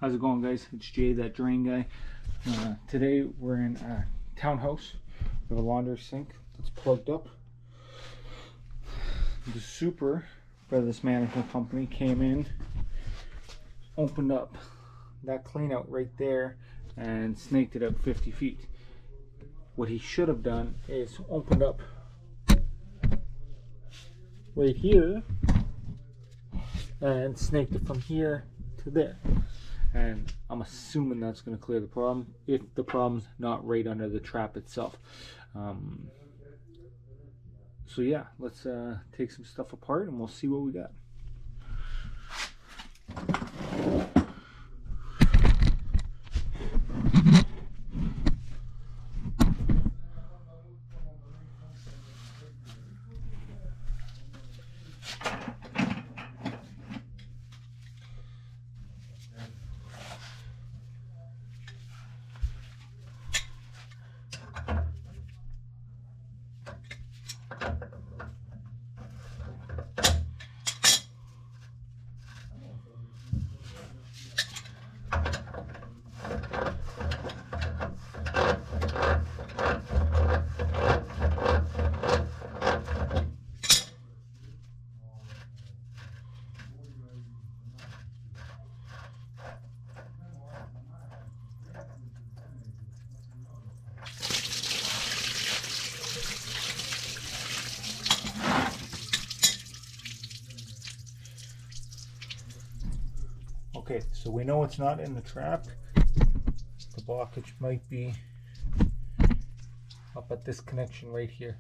How's it going, guys? It's Jay, that drain guy. Today we're in a townhouse with a laundry sink that's plugged up. The super for this management company came in, opened up that clean out right there, and snaked it up 50 feet. What he should have done is opened up right here and snaked it from here to there. And I'm assuming that's going to clear the problem, if the problem's not right under the trap itself. So yeah, let's take some stuff apart and we'll see what we got. Okay, so we know it's not in the trap. The blockage might be up at this connection right here.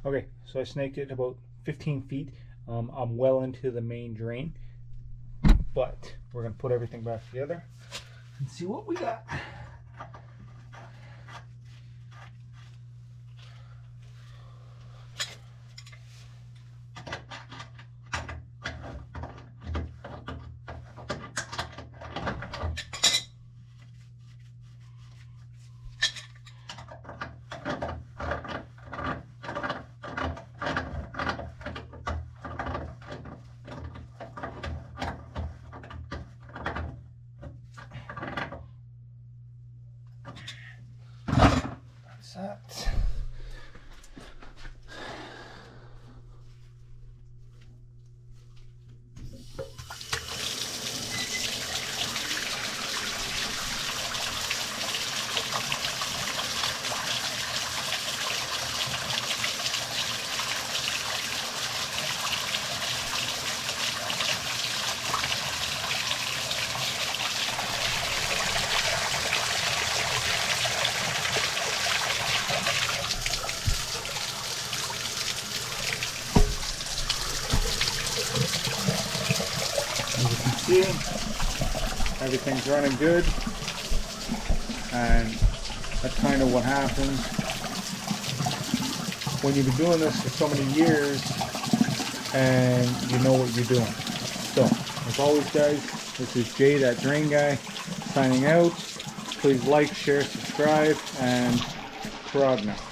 Okay, so I snaked it about 15 feet. I'm well into the main drain, but we're going to put everything back together and see what we got. That. As you can see, everything's running good, and that's kind of what happens when you've been doing this for so many years and you know what you're doing. So, as always guys, this is Jay, that drain guy, signing out. Please like, share, subscribe, and Progna.